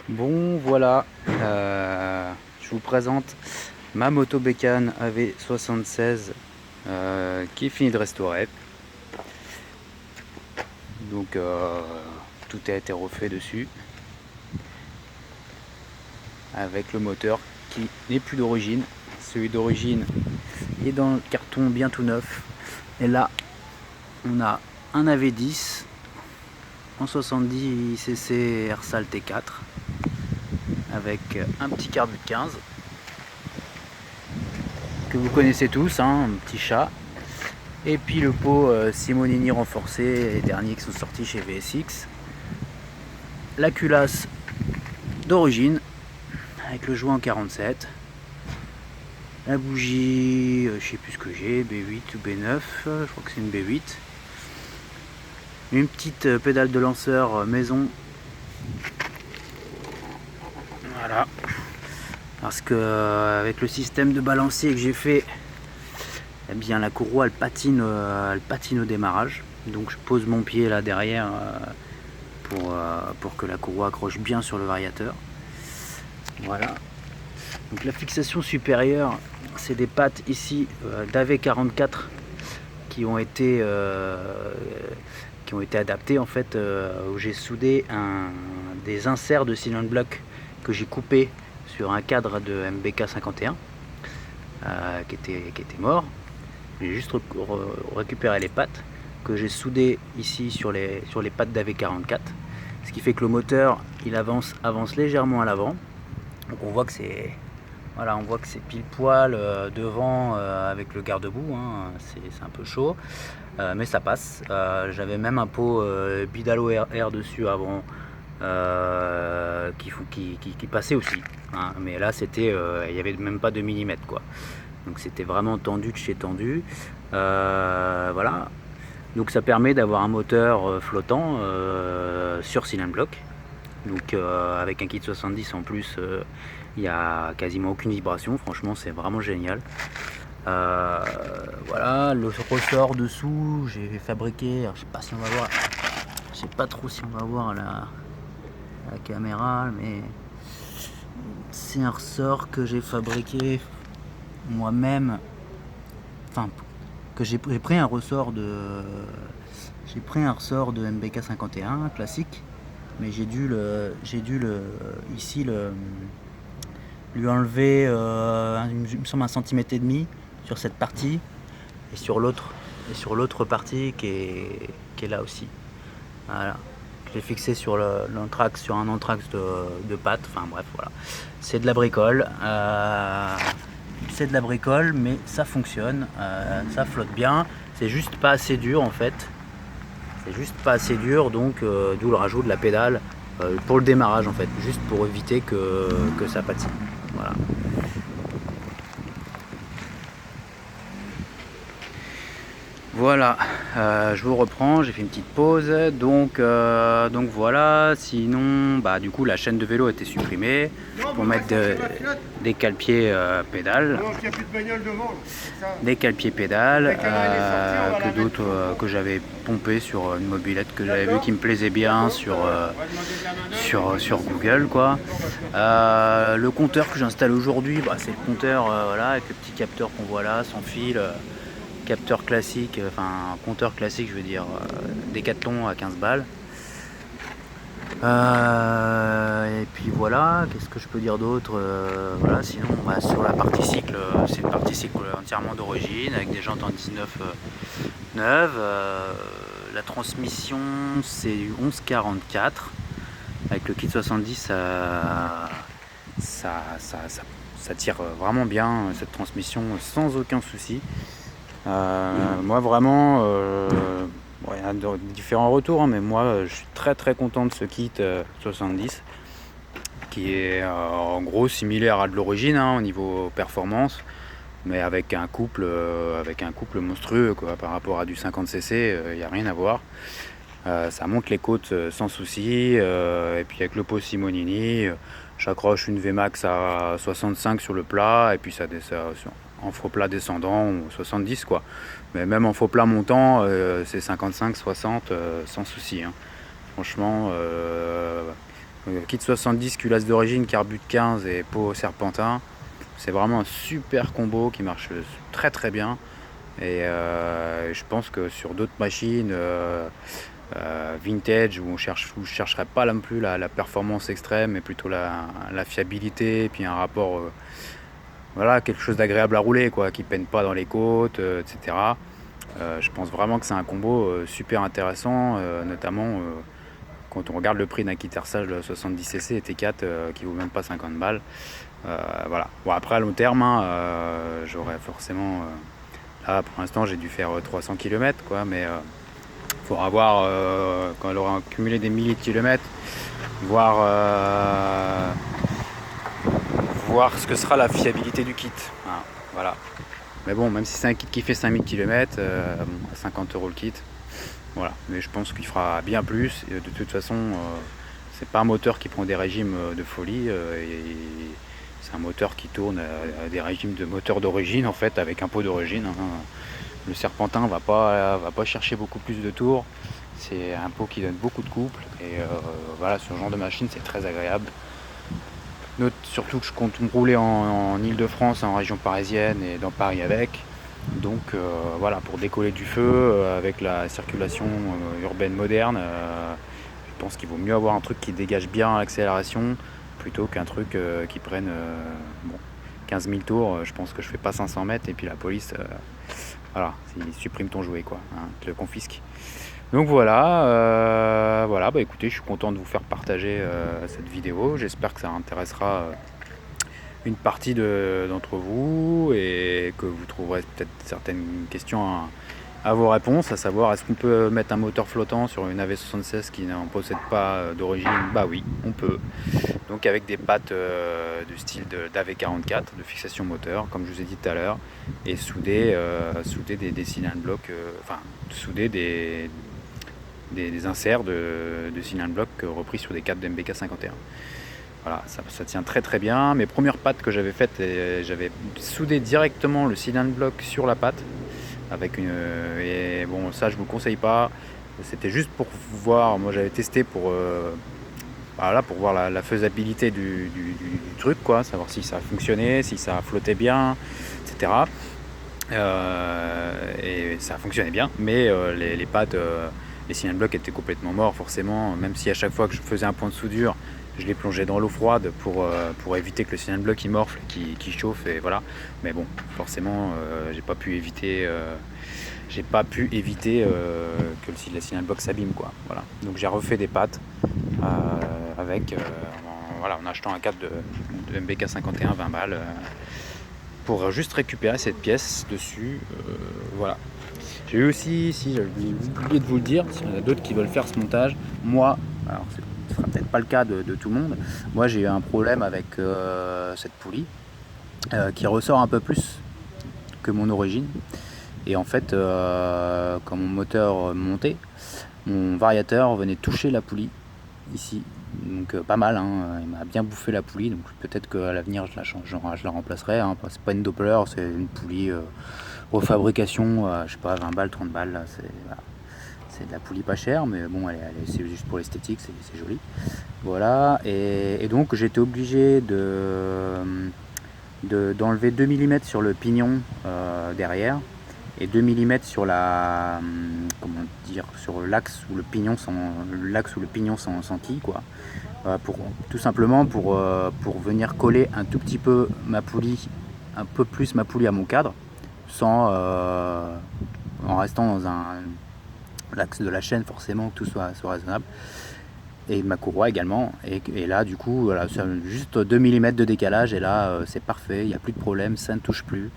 Bon voilà, je vous présente ma moto bécane AV76 qui est finie de restaurer. Donc tout a été refait dessus avec le moteur qui n'est plus d'origine. Celui d'origine est dans le carton bien tout neuf. Et là on a un AV10 en 70 cc Ersal T4 avec un petit carbu de 15 que vous connaissez tous, hein, un petit chat, et puis le pot Simonini renforcé, les derniers qui sont sortis chez VSX, la culasse d'origine avec le joint en 47, la bougie, je sais plus ce que j'ai, B8 ou B9, je crois que c'est une B8, une petite pédale de lanceur maison, voilà, parce que avec le système de balancier que j'ai fait, eh bien la courroie elle patine au démarrage, donc je pose mon pied là derrière pour que la courroie accroche bien sur le variateur. Voilà, donc la fixation supérieure, c'est des pattes ici d'AV44 qui ont été adaptées en fait, où j'ai soudé des inserts de cylinder block que j'ai coupé sur un cadre de MBK 51 qui était mort. J'ai juste récupéré les pattes que j'ai soudées ici sur les pattes d'AV44, ce qui fait que le moteur il avance légèrement à l'avant. Donc on voit que c'est pile poil devant avec le garde-boue, hein. C'est un peu chaud, mais ça passe. J'avais même un pot Bidalo R dessus avant qui passait aussi, hein. Mais là c'était il n'y avait même pas de millimètres quoi. Donc c'était vraiment tendu de chez tendu. Voilà. Donc ça permet d'avoir un moteur flottant sur cylinder block. Donc avec un kit 70 en plus, il n'y a quasiment aucune vibration. Franchement c'est vraiment génial. Voilà, le ressort dessous, j'ai fabriqué, alors, je sais pas si on va voir, je sais pas trop si on va voir la caméra, mais c'est un ressort que j'ai fabriqué moi-même, enfin que j'ai pris un ressort de MBK 51 classique, mais j'ai dû ici lui enlever il me semble 1,5 cm sur cette partie et sur l'autre partie qui est là aussi. Voilà. Je l'ai fixé sur l'anthrax, sur un anthrax de pâte. Enfin bref, voilà. C'est de la bricole. Mais ça fonctionne. Ça flotte bien. C'est juste pas assez dur en fait. C'est juste pas assez dur, donc d'où le rajout de la pédale pour le démarrage en fait. Juste pour éviter que ça patine. Voilà. Voilà, je vous reprends, j'ai fait une petite pause, donc voilà. Sinon bah du coup la chaîne de vélo a été supprimée pour mettre des cale-pieds pédales, des cale-pieds pédales que j'avais pompé sur une mobilette que j'avais vu qui me plaisait bien sur Google quoi. Le compteur que j'installe aujourd'hui, bah, c'est le compteur voilà, avec le petit capteur qu'on voit là sans fil. Capteur classique, enfin compteur classique je veux dire, Décathlon à 15 balles. Et puis voilà, qu'est-ce que je peux dire d'autre, voilà, sinon bah, sur la partie cycle, c'est une partie cycle entièrement d'origine avec des jantes en 19 neuves. La transmission c'est du 1144 avec le kit 70, ça tire vraiment bien cette transmission sans aucun souci. Moi vraiment, bon, il y a différents retours, hein, mais moi je suis très très content de ce kit 70 qui est en gros similaire à de l'origine hein, au niveau performance, mais avec un couple monstrueux quoi, par rapport à du 50cc, il n'y a rien à voir. Ça monte les côtes sans souci, et puis avec le pot Simonini, j'accroche une VMAX à 65 sur le plat et puis ça descend en faux plat descendant ou 70 quoi, mais même en faux plat montant c'est 55-60 sans souci hein. Franchement Kit 70, culasse d'origine, carbut 15 et pot serpentin. C'est vraiment un super combo qui marche très très bien. Et je pense que sur d'autres machines vintage où je chercherais pas non plus la performance extrême, mais plutôt la fiabilité et puis un rapport, voilà, quelque chose d'agréable à rouler, quoi, qui peine pas dans les côtes, etc. Je pense vraiment que c'est un combo super intéressant, notamment quand on regarde le prix d'un kit Ersage 70cc et T4 qui vaut même pas 50 balles. Voilà. Bon, après à long terme, hein, j'aurais forcément là pour l'instant j'ai dû faire 300 km, quoi, mais il faudra voir quand elle aura accumulé des milliers de kilomètres, voir ce que sera la fiabilité du kit, hein, voilà. Mais bon, même si c'est un kit qui fait 5000 km, à 50 € le kit, voilà. Mais je pense qu'il fera bien plus. Et de toute façon, c'est pas un moteur qui prend des régimes de folie. C'est un moteur qui tourne à des régimes de moteur d'origine, en fait, avec un pot d'origine, hein. Le serpentin va pas chercher beaucoup plus de tours. C'est un pot qui donne beaucoup de couple. Et voilà, ce genre de machine, c'est très agréable. Note surtout que je compte me rouler en Ile-de-France, en région parisienne et dans Paris avec. Donc voilà, pour décoller du feu avec la circulation urbaine moderne, je pense qu'il vaut mieux avoir un truc qui dégage bien l'accélération plutôt qu'un truc qui prenne bon, 15 000 tours. Je pense que je fais pas 500 mètres et puis la police, voilà, il supprime ton jouet, quoi, hein, te le confisque. Donc voilà, voilà, bah écoutez, je suis content de vous faire partager cette vidéo. J'espère que ça intéressera une partie d'entre vous et que vous trouverez peut-être certaines questions à vos réponses, à savoir est-ce qu'on peut mettre un moteur flottant sur une AV76 qui n'en possède pas d'origine? Bah oui, on peut. Donc avec des pattes du style d'AV44, de fixation moteur, comme je vous ai dit tout à l'heure, et souder des cylindres blocs, enfin souder des inserts de cylindres blocs repris sur des câbles d'MBK 51. Voilà, ça tient très très bien. Mes premières pattes que j'avais faites, j'avais soudé directement le cylindre bloc sur la patte avec et bon, ça je vous le conseille pas. C'était juste pour voir. Moi j'avais testé pour voilà, pour voir la faisabilité du truc, quoi, savoir si ça fonctionnait, si ça flottait bien, etc. Et ça fonctionnait bien, mais les pattes, les cylindres blocs étaient complètement morts forcément, même si à chaque fois que je faisais un point de soudure, je les plongeais dans l'eau froide pour éviter que le cylindre bloc il morfle, qui chauffe, et voilà. Mais bon, forcément, j'ai pas pu éviter que le cylindre bloc s'abîme, quoi. Voilà. Donc j'ai refait des pattes avec voilà, en achetant un câble de MBK 51 20 balles pour juste récupérer cette pièce dessus. Voilà. J'ai eu aussi, si j'ai oublié de vous le dire, s'il y en a d'autres qui veulent faire ce montage, moi, alors ce ne sera peut-être pas le cas de tout le monde, moi j'ai eu un problème avec cette poulie qui ressort un peu plus que mon origine. Et en fait, quand mon moteur montait, mon variateur venait toucher la poulie ici. Donc pas mal, hein. Il m'a bien bouffé la poulie, donc peut-être qu'à l'avenir je la change, je la remplacerai, hein. C'est pas une Doppler, c'est une poulie refabrication, je sais pas, 20 balles, 30 balles, là, voilà. C'est de la poulie pas chère, mais bon, c'est juste pour l'esthétique, c'est joli. Voilà, et donc j'étais obligé d'enlever 2 mm sur le pignon derrière, et 2 mm sur comment dire, sur l'axe où le pignon s'enquille, quoi. Tout simplement pour venir coller un tout petit peu ma poulie à mon cadre, sans en restant dans l'axe de la chaîne, forcément, que tout soit raisonnable, et ma courroie également, et là du coup voilà, juste 2 mm de décalage, et là c'est parfait, il n'y a plus de problème, ça ne touche plus.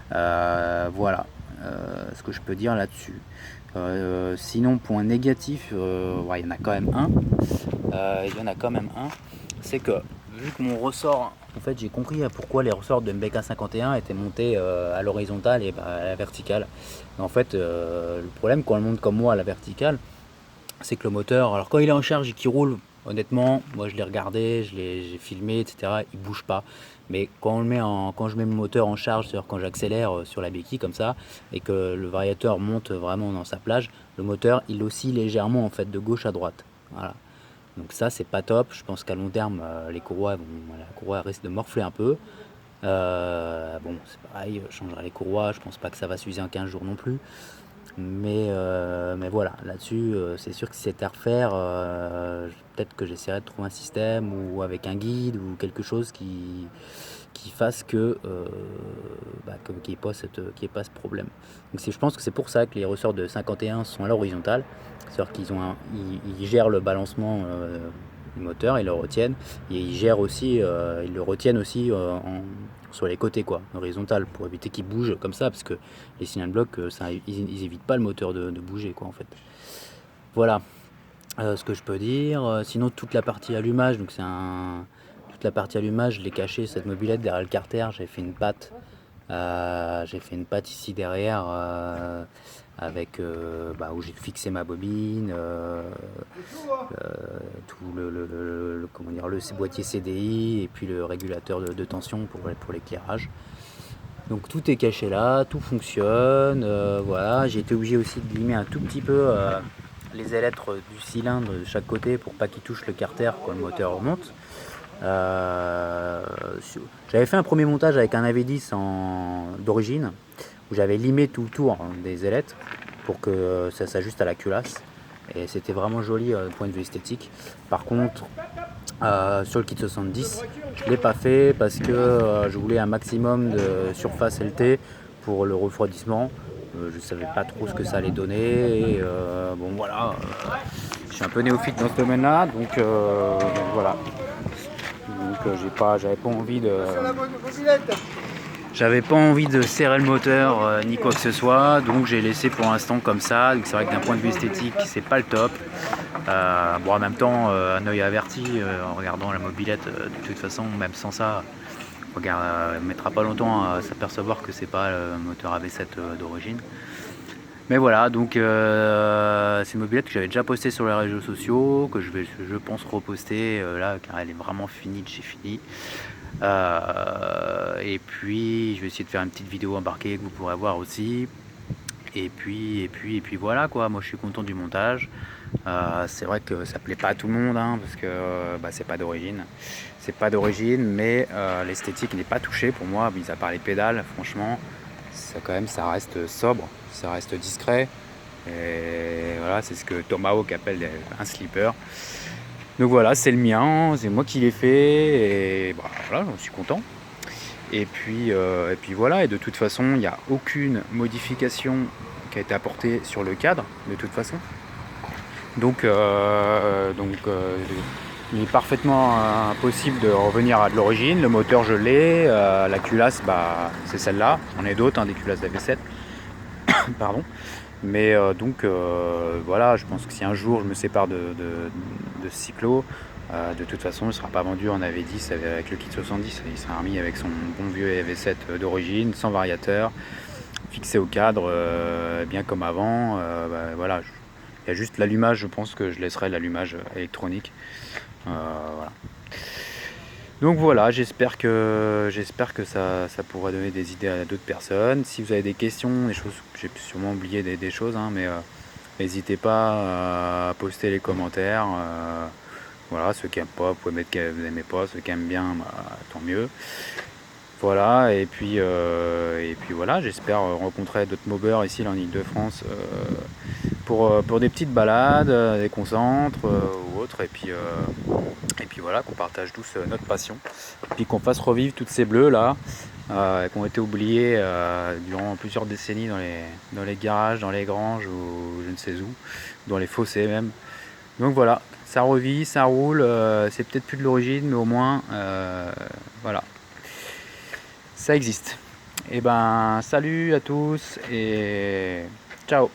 Voilà ce que je peux dire là-dessus. Sinon, point négatif, ouais, il y en a quand même un, c'est que vu que mon ressort, en fait j'ai compris pourquoi les ressorts de MBK 51 étaient montés à l'horizontale et pas à la verticale. En fait, le problème quand on le monte comme moi à la verticale, c'est que le moteur, alors quand il est en charge et qu'il roule, honnêtement, moi je l'ai regardé, j'ai filmé, etc., il bouge pas. Mais quand je mets mon moteur en charge, c'est-à-dire quand j'accélère sur la béquille comme ça, et que le variateur monte vraiment dans sa plage, le moteur il oscille légèrement, en fait, de gauche à droite. Voilà. Donc ça, c'est pas top. Je pense qu'à long terme, la courroie risque de morfler un peu. Bon, c'est pareil, je changerai les courroies. Je pense pas que ça va s'user en 15 jours non plus. Mais voilà, là-dessus, c'est sûr que si c'était à refaire, peut-être que j'essaierai de trouver un système ou avec un guide ou quelque chose qui fasse qu'il n'y ait pas ce problème. Donc je pense que c'est pour ça que les ressorts de 51 sont à l'horizontale. C'est-à-dire ils gèrent le balancement du moteur, ils le retiennent, et ils le retiennent aussi sur les côtés, quoi, horizontal, pour éviter qu'il bouge comme ça, parce que les signal blocs, ils évitent pas le moteur de bouger, quoi, en fait. Voilà ce que je peux dire. Sinon, toute la partie allumage, toute la partie allumage, je l'ai caché cette mobilette derrière le carter. J'ai fait une patte. J'ai fait une patte ici derrière où j'ai fixé ma bobine, tout le boîtier CDI et puis le régulateur de tension pour l'éclairage. Donc tout est caché là, tout fonctionne. Voilà, j'ai été obligé aussi de limer un tout petit peu les ailettes du cylindre de chaque côté pour pas qu'il touche le carter quand le moteur remonte. J'avais fait un premier montage avec un AV10 d'origine où j'avais limé tout le tour des ailettes pour que ça s'ajuste à la culasse, et c'était vraiment joli du point de vue esthétique. Par contre, sur le kit 70, je ne l'ai pas fait parce que je voulais un maximum de surface LT pour le refroidissement. Je ne savais pas trop ce que ça allait donner. Bon voilà, je suis un peu néophyte dans ce domaine-là, donc voilà. Donc j'avais pas envie de serrer le moteur ni quoi que ce soit, donc j'ai laissé pour l'instant comme ça. Donc c'est vrai que d'un point de vue esthétique, c'est pas le top. En même temps, un œil averti en regardant la mobilette, de toute façon, même sans ça, on mettra pas longtemps à s'apercevoir que c'est pas le moteur AV7 d'origine. Mais voilà, donc c'est une mobilette que j'avais déjà postée sur les réseaux sociaux, que je pense reposter là, car elle est vraiment finie de chez fini. Et puis je vais essayer de faire une petite vidéo embarquée que vous pourrez voir aussi. Et puis voilà quoi, moi je suis content du montage. C'est vrai que ça plaît pas à tout le monde, hein, parce que c'est pas d'origine. C'est pas d'origine, mais l'esthétique n'est pas touchée pour moi, mis à part les pédales, franchement, ça reste sobre, ça reste discret. Et voilà, c'est ce que Tomahawk appelle un slipper. Donc voilà, c'est le mien, c'est moi qui l'ai fait, et voilà, j'en suis content. Et puis voilà, et de toute façon, il n'y a aucune modification qui a été apportée sur le cadre, de toute façon. Donc il est parfaitement possible de revenir à de l'origine. Le moteur, je l'ai, la culasse, c'est celle-là. J'en ai d'autres, des culasses d'AV7. Pardon. Mais voilà, je pense que si un jour je me sépare de ce cyclo, de toute façon, il ne sera pas vendu en AV10 avec le kit 70. Il sera remis avec son bon vieux AV7 d'origine, sans variateur, fixé au cadre, bien comme avant. Voilà, il y a juste l'allumage, je pense que je laisserai l'allumage électronique. Voilà. Donc voilà, j'espère que ça pourra donner des idées à d'autres personnes. Si vous avez des questions, des choses, j'ai sûrement oublié des choses, mais n'hésitez pas à poster les commentaires. Voilà, ceux qui n'aiment pas, vous pouvez mettre que vous n'aimez pas, ceux qui aiment bien, tant mieux. Voilà, et puis voilà, j'espère rencontrer d'autres mobbers ici en Ile-de-France pour des petites balades, des concentres ou autres, et puis voilà, qu'on partage tous notre passion, et puis qu'on fasse revivre toutes ces bleus là, qui ont été oubliées durant plusieurs décennies dans les garages, dans les granges ou je ne sais où, dans les fossés même. Donc voilà, ça revit, ça roule, c'est peut-être plus de l'origine, mais au moins voilà, ça existe. Et salut à tous et ciao.